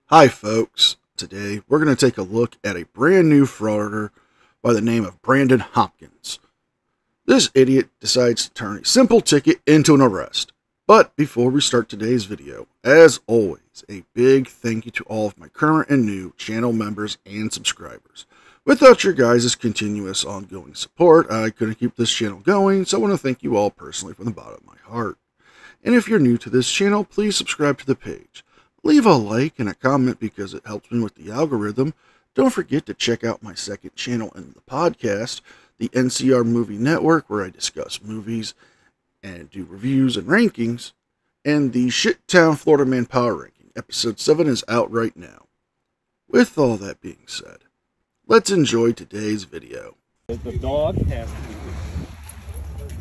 Hi folks, today we're going to take a look at a brand new frauditor by the name of Brandon Hopkins. This idiot decides to turn a simple ticket into an arrest. But before we start today's video, as always, a big thank you to all of my current and new channel members and subscribers. Without your guys' continuous ongoing support, I couldn't keep this channel going, so I want to thank you all personally from the bottom of my heart. And if you're new to this channel, please subscribe to the page. Leave a like and a comment because it helps me with the algorithm. Don't forget to check out my second channel in the podcast, the NCR Movie Network, where I discuss movies and do reviews and rankings, and the Shittown Florida Man Power Ranking. Episode 7 is out right now. With all that being said, let's enjoy today's video. The dog has to be.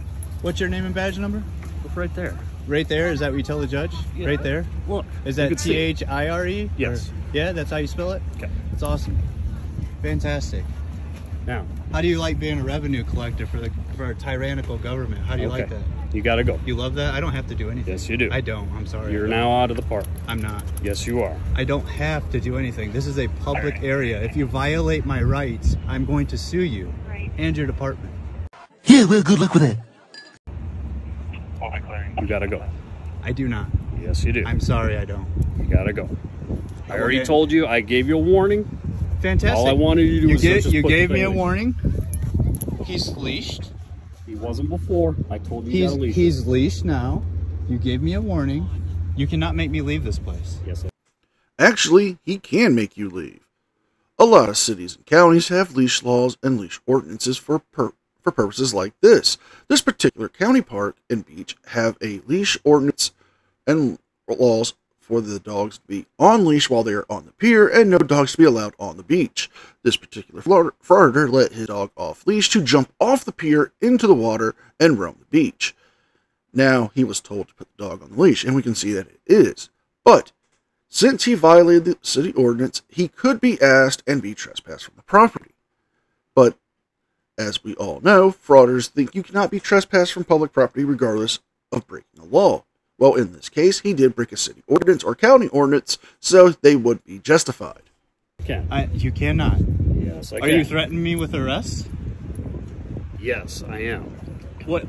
What's your name and badge number? Look right there. Right there? Is that what you tell the judge? Yeah. Right there? Look. Is that T-H-I-R-E? Yes. Yeah, that's how you spell it? Okay. That's awesome. Fantastic. Now, how do you like being a revenue collector for a tyrannical government? How do you like that? You gotta go. You love that? I don't have to do anything. Yes, you do. I don't. I'm sorry. You're now out of the park. I'm not. Yes, you are. I don't have to do anything. This is a public area. If you violate my rights, I'm going to sue you and your department. Yeah, well, good luck with that. You gotta go. I do not. Yes, you do. I'm sorry, I don't. You gotta go. I already told you. I gave you a warning. Fantastic. All I wanted you to do was just you put gave the me a thing. warning. He's leashed. He wasn't before. I told you. He's leashed now. You gave me a warning. You cannot make me leave this place. Yes. Actually, he can make you leave. A lot of cities and counties have leash laws and leash ordinances for purposes like this. This particular county park and beach have a leash ordinance and laws for the dogs to be on leash while they are on the pier and no dogs to be allowed on the beach. This particular frauditor let his dog off leash to jump off the pier into the water and roam the beach. Now, he was told to put the dog on the leash, and we can see that it is. But since he violated the city ordinance, he could be asked and be trespassed from the property. But as we all know, frauditors think you cannot be trespassed from public property regardless of breaking the law. Well, in this case, he did break a city ordinance or county ordinance, so they would be justified. You cannot. Yes, I can. Are you threatening me with arrest? Yes, I am. What?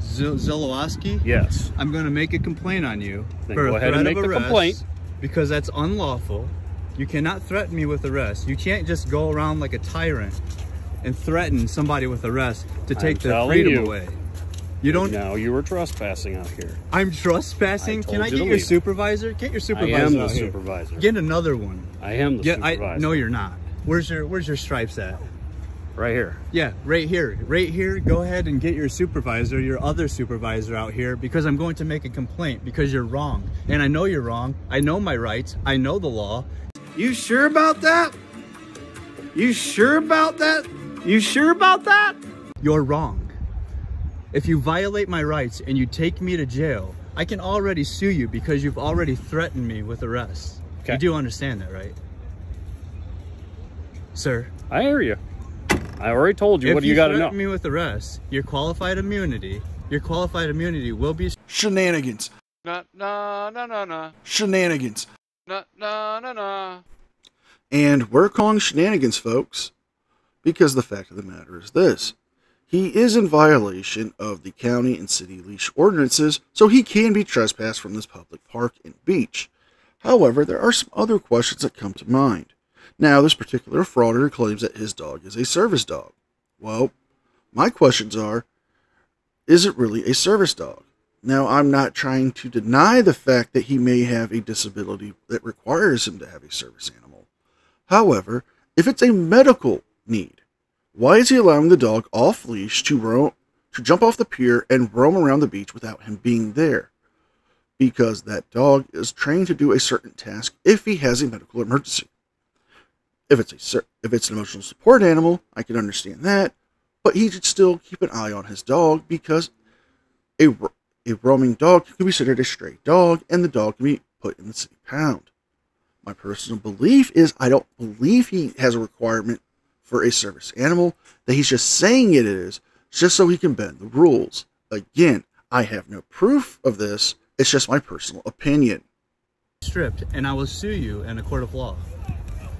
Zilowski? Yes. I'm going to make a complaint on you Then for go a ahead and threat make of the arrest complaint. because that's unlawful. You cannot threaten me with arrest. You can't just go around like a tyrant and threaten somebody with arrest to take their freedom away. You don't. Now you were trespassing out here. I'm trespassing. Can I get your supervisor? Get your supervisor. I am the out here. supervisor. Get another one. I am the supervisor. No, you're not. Where's your stripes at? Right here. Yeah, right here. Right here. Go ahead and get your supervisor, your other supervisor out here, because I'm going to make a complaint because you're wrong. And I know you're wrong. I know my rights. I know the law. You sure about that? You sure about that? You sure about that? You're wrong. If you violate my rights and you take me to jail, I can already sue you because you've already threatened me with arrest. Okay. You do understand that, right? Sir. I hear you. I already told you. What do you got to know? If you threaten me with arrest, your qualified immunity will be... Shenanigans. Nah. Shenanigans. Nah. And we're calling shenanigans, folks, because the fact of the matter is this. He is in violation of the county and city leash ordinances, so he can be trespassed from this public park and beach. However, there are some other questions that come to mind. Now, this particular frauditor claims that his dog is a service dog. Well, my questions are, is it really a service dog? Now, I'm not trying to deny the fact that he may have a disability that requires him to have a service animal. However, if it's a medical need, why is he allowing the dog off leash to jump off the pier and roam around the beach without him being there? Because that dog is trained to do a certain task if he has a medical emergency. If it's an emotional support animal, I can understand that, but he should still keep an eye on his dog because a roaming dog can be considered a stray dog, and the dog can be put in the city pound. My personal belief is I don't believe he has a requirement for a service animal, that he's just saying it is, just so he can bend the rules. Again, I have no proof of this, it's just my personal opinion. stripped, and I will sue you in a court of law.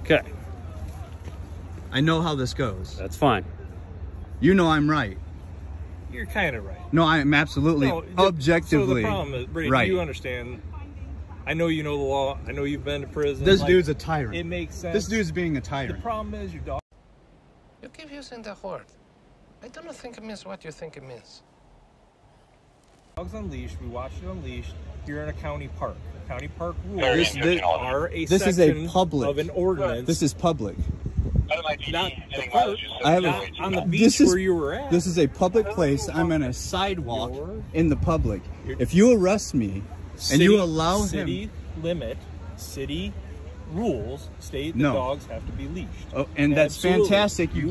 Okay. I know how this goes. That's fine. You know I'm right. You're kind of right. No, I'm absolutely, objectively So the problem is, Brady, right. you understand. I know you know the law. I know you've been to prison. This dude's a tyrant. It makes sense. This dude's being a tyrant. The problem is your dog. You keep using the word. I don't think it means what you think it means. Dog's unleashed. We watched it unleashed. You're in a county park. County park rules This is a public of an ordinance. This is public. Not the park. I have not on the beach where you were at. This is a public place. I'm on a sidewalk in the public. If you arrest me and you allow city him, city rules state that dogs have to be leashed. Oh, and that's Absolutely. Fantastic. You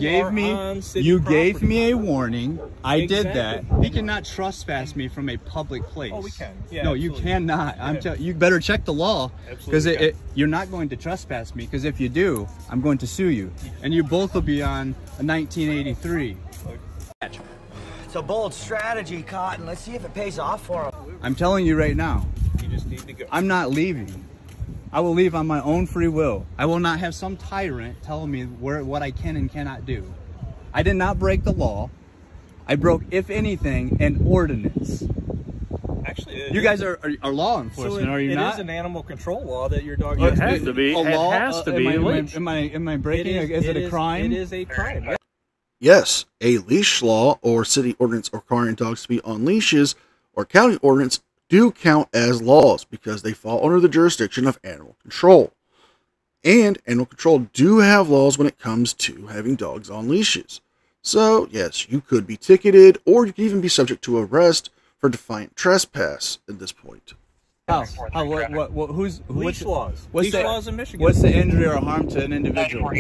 gave me a warning. I did that. He cannot trespass me from a public place. Oh, we can. Yeah, no, absolutely. you cannot. I'm telling you, better check the law, because you're not going to trespass me. Because if you do, I'm going to sue you, and you both will be on a 1983. It's a bold strategy, Cotton. Let's see if it pays off for him. I'm telling you right now. You just need to go. I'm not leaving. I will leave on my own free will. I will not have some tyrant telling me what I can and cannot do. I did not break the law. I broke, if anything, an ordinance. Actually, you guys are law enforcement, are you not? It is an animal control law that your dog It has to be. A law? It has to be. Am I breaking? Is it a crime? It is a crime. Yes, a leash law or city ordinance requiring dogs to be on leashes or county ordinance do count as laws because they fall under the jurisdiction of animal control. And animal control do have laws when it comes to having dogs on leashes. So, yes, you could be ticketed or you could even be subject to arrest for defiant trespass at this point. Who's Leash laws. What's Leash laws in Michigan. What's the injury or harm to an individual? What's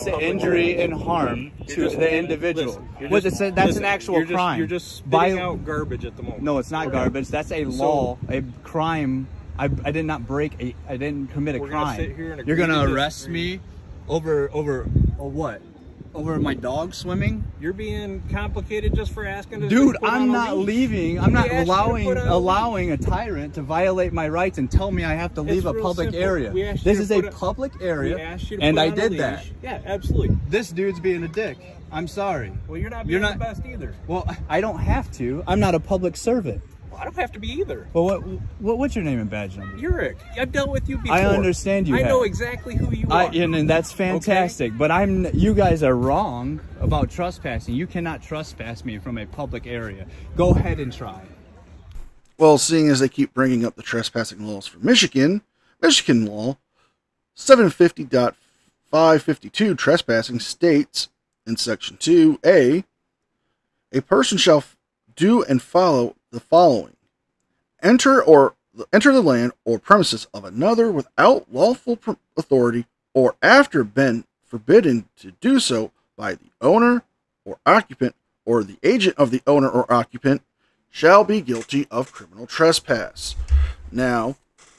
the injury and harm to the individual? That's an actual crime. You're just spitting out garbage at the moment. No, it's not garbage. That's a law, a crime. I did not I didn't commit a crime. You're gonna arrest me over what? Over my dog swimming? You're being complicated just for asking to Dude, put I'm on a not leash. leaving. I'm not We asked you to put on a allowing a tyrant to violate my rights and tell me I have to leave a real public simple. area. We asked you This to is a put public We area, asked you to and put I on a did leash. that. Yeah, absolutely. This dude's being a dick. I'm sorry. Well, you're not being the best either. Well, I don't have to. I'm not a public servant. Well, I don't have to be either. Well, what's your name and badge number? Uric. I've dealt with you before. I understand you I have. know exactly who you are. And that's fantastic. Okay? But you guys are wrong about trespassing. You cannot trespass me from a public area. Go ahead and try. Well, seeing as they keep bringing up the trespassing laws for Michigan law 750.552 trespassing states in section 2A, a person shall do and follow the following: enter the land or premises of another without lawful authority, or after been forbidden to do so by the owner or occupant or the agent of the owner or occupant, shall be guilty of criminal trespass. Now,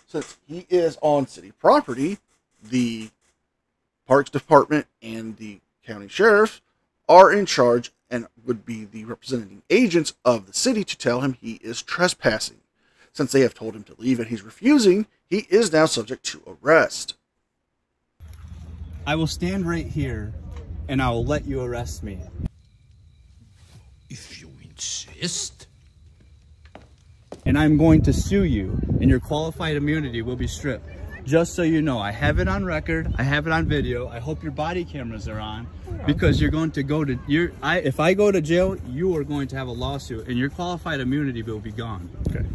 since he is on city property, the Parks Department and the county sheriff are in charge and would be the representing agents of the city to tell him he is trespassing. Since they have told him to leave and he's refusing, he is now subject to arrest. I will stand right here and I will let you arrest me. If you insist. And I'm going to sue you, and your qualified immunity will be stripped. Just so you know, I have it on record, I have it on video. I hope your body cameras are on, because you're going to go to if I go to jail, you are going to have a lawsuit, and your qualified immunity will be gone. Okay.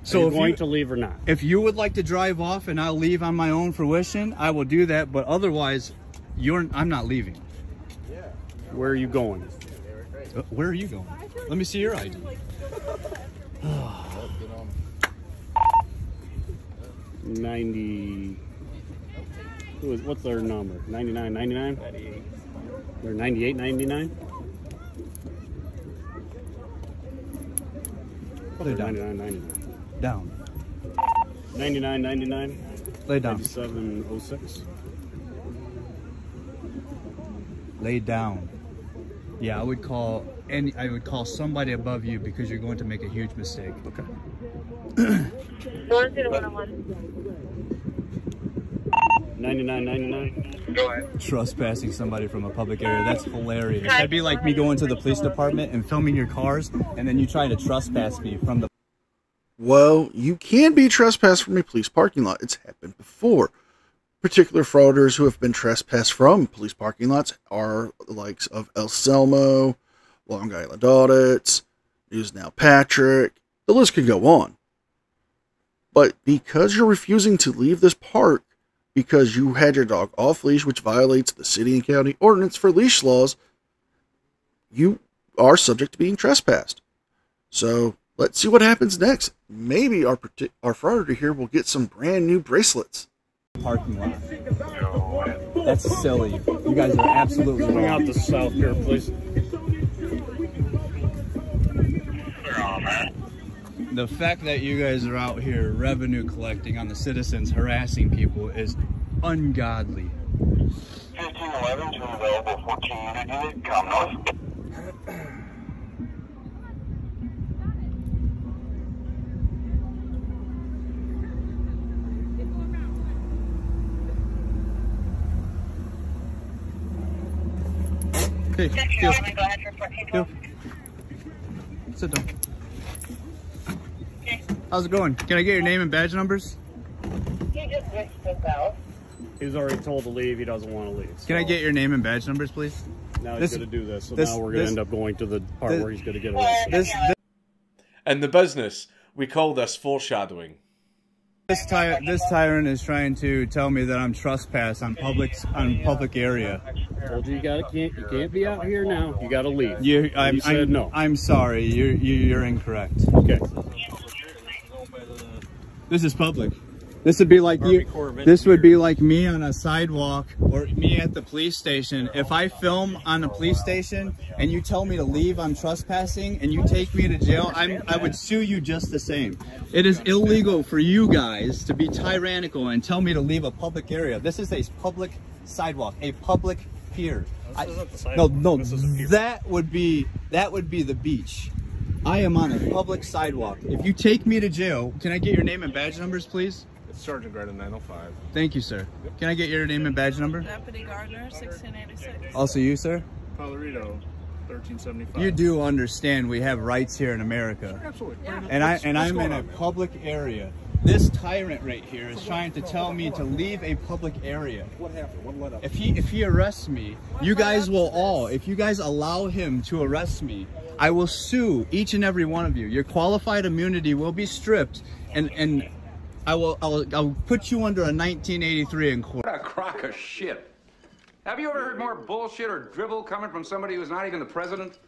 So are you going to leave or not? If you would like to drive off and I'll leave on my own fruition, I will do that. But otherwise, I'm not leaving. Where are you going? Where are you going? Let me see your ID. 90. What's their number? 99, 99? 98. They're 98, 99? Lay down. 99, 99. Down. 99, 99. Lay down. 9706. Lay down. Yeah, I would call I would call somebody above you because you're going to make a huge mistake. Okay. 99.99. Trespassing somebody from a public area, that's hilarious. That'd be like me going to the police department and filming your cars, and then you trying to trespass me from the... Well, you can be trespassed from a police parking lot. It's happened before. Particular frauditors who have been trespassed from police parking lots are the likes of El Selmo, Long Island Audits, News Now Patrick. The list could go on. But because you're refusing to leave this park because you had your dog off leash, which violates the city and county ordinance for leash laws, you are subject to being trespassed. So let's see what happens next. Maybe our frauditor here will get some brand new bracelets. Parking lot. That's silly. You guys are absolutely Bring wrong. out the south here, please. The fact that you guys are out here revenue collecting on the citizens, harassing people, is ungodly. 1511 to available 14 unit, come north. Hey, Gil. Gil. Sit down. How's it going? Can I get your name and badge numbers? He just switched us out. He was already told to leave. He doesn't want to leave. So Can I get your name and badge numbers, please? now he's going to do this. So now we're going to end up going to the part where he's going to get arrested. In the business, we call this foreshadowing. This tyrant is trying to tell me that I'm trespass on public area. Told you you can't be out here now. You got to leave. You said no. I'm sorry. You're incorrect. Okay. This is public. This would be like you. This would be like me on a sidewalk or me at the police station. If I film on the police station and you tell me to leave, I'm trespassing, and you take me to jail, I would sue you just the same. It is illegal for you guys to be tyrannical and tell me to leave a public area. This is a public sidewalk, a public pier. No, that would be the beach. I am on a public sidewalk. If you take me to jail, can I get your name and badge numbers, please? Sergeant Garden 905. Thank you, sir. Yep. Can I get your name and badge number? Deputy Gardner, 1686. Also you, sir? Colorado, 1375. You do understand we have rights here in America. Absolutely. Yeah. And I'm in a public area. This tyrant right here is trying to tell me to leave a public area. What happened? What led up? If he arrests me, you guys will all, if you guys allow him to arrest me, I will sue each and every one of you. Your qualified immunity will be stripped, and I'll put you under a 1983 in court. What a crock of shit. Have you ever heard more bullshit or drivel coming from somebody who's not even the president?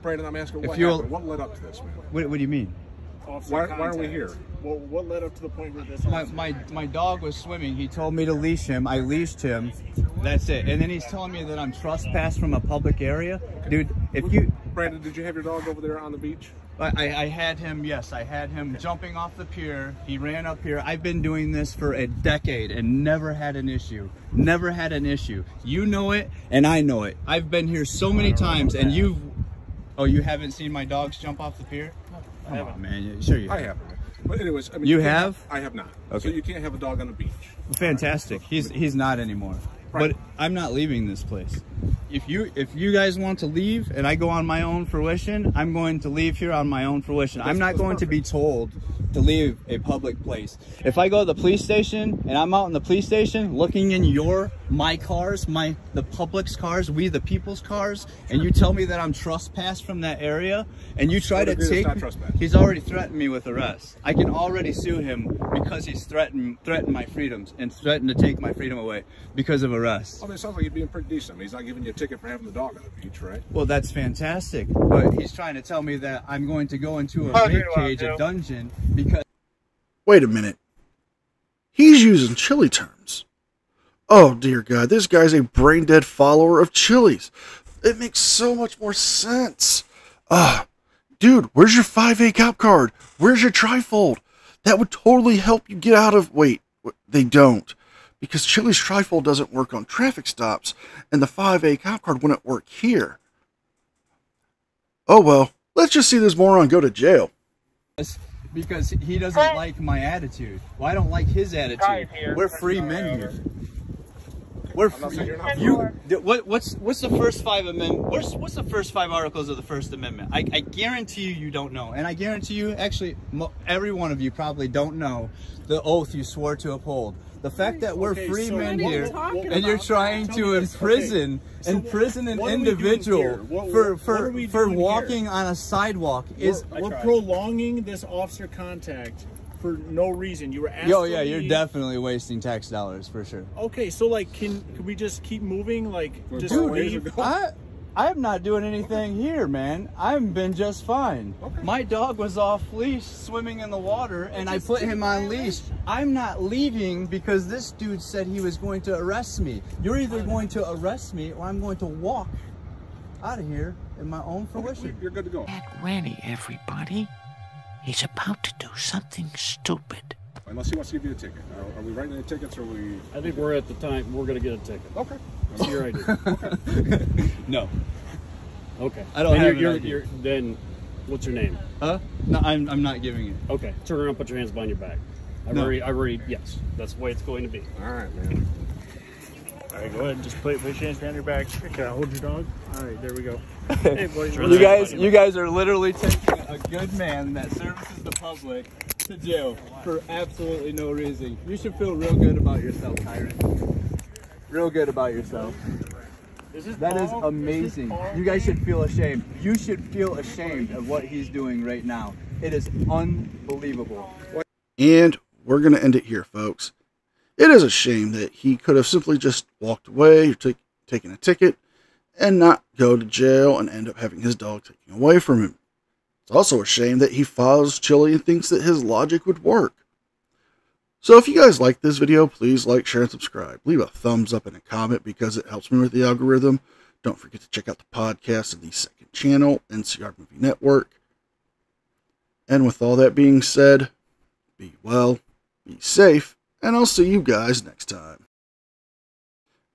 Brandon, I'm asking what you'll- happened? What led up to this, man? What do you mean? Why are we here? Well, what led up to the point where this My dog was swimming. He told me to leash him. I leashed him. That's it. And then he's telling me that I'm trespassed from a public area. Dude, if you... Brandon, did you have your dog over there on the beach? I had him, yes. I had him jumping off the pier. He ran up here. I've been doing this for a decade and never had an issue. Never had an issue. You know it, and I know it. I've been here so many times, and you've... Oh, you haven't seen my dogs jump off the pier? Come on, man. Sure you have. I haven't. But anyways, I mean, You have? I have not. Okay. So you can't have a dog on the beach. Fantastic. He's not anymore. Right. But I'm not leaving this place. If you guys want to leave and I go on my own fruition, I'm going to leave here on my own fruition. I'm not going to be told to leave a public place. If I go to the police station and I'm out in the police station looking in my cars, the public's cars, we the people's cars, and you tell me that I'm trespassed from that area, and you try to take, he's already threatened me with arrest. I can already sue him because he's threatened my freedoms and threatened to take my freedom away because of arrest. I mean, it sounds like you're being pretty decent. I mean, he's not giving you a ticket for having the dog on the beach, right? Well, that's fantastic, but he's trying to tell me that I'm going to go into a rape cage, a dungeon, because... Wait a minute. He's using Chille terms. Oh, dear God. This guy's a brain-dead follower of Chille's. It makes so much more sense. Dude, where's your 5A cop card? Where's your trifold? That would totally help you get out of... Wait, they don't. Because Chille's trifold doesn't work on traffic stops, and the 5A cop card wouldn't work here. Oh well, let's just see this moron go to jail. Because he doesn't like my attitude. Well, I don't like his attitude. We're free men here. We're free. What's the first 5 amendments? What's the first 5 articles of the First Amendment? I guarantee you don't know, and I guarantee you, actually, every one of you probably don't know the oath you swore to uphold. The fact that we're free men here, and you're trying to imprison an individual for walking on a sidewalk is we're prolonging this officer contact for no reason. You were asking yeah, you're definitely wasting tax dollars for sure. Okay, so like, can we just keep moving? Like, just leave? I'm not doing anything here, man. I've been just fine. Okay. My dog was off leash swimming in the water, and I put him on leash. I'm not leaving because this dude said he was going to arrest me. You're either going to arrest me or I'm going to walk out of here in my own fruition. You're good to go. Get ready, everybody. He's about to do something stupid. Unless he wants to give you a ticket. Are we writing any tickets, or are we... I think we're at the time we're going to get a ticket. Okay. That's your idea. Okay. No. Okay. I don't have an idea. Then, what's your name? Huh? No, I'm not giving it. Okay. Turn around, put your hands behind your back. I've already, yes. That's the way it's going to be. All right, man. All right, go ahead and just put your hands behind your back. Okay, I'll hold your dog. All right, there we go. Hey, boys. You guys are literally taking a good man that services the public to jail for absolutely no reason. You should feel real good about yourself, Tyrant. Real good about yourself. That is amazing. You guys should feel ashamed. You should feel ashamed of what he's doing right now. It is unbelievable. And we're going to end it here, folks. It is a shame that he could have simply just walked away or taken a ticket and not go to jail and end up having his dog taken away from him. It's also a shame that he follows Chille and thinks that his logic would work. So if you guys like this video, please like, share, and subscribe. Leave a thumbs up and a comment because it helps me with the algorithm. Don't forget to check out the podcast of the second channel, NCR Movie Network. And with all that being said, be well, be safe, and I'll see you guys next time.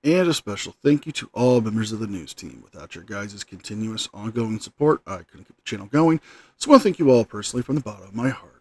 And a special thank you to all members of the news team. Without your guys' continuous ongoing support, I couldn't keep the channel going. So I want to thank you all personally from the bottom of my heart.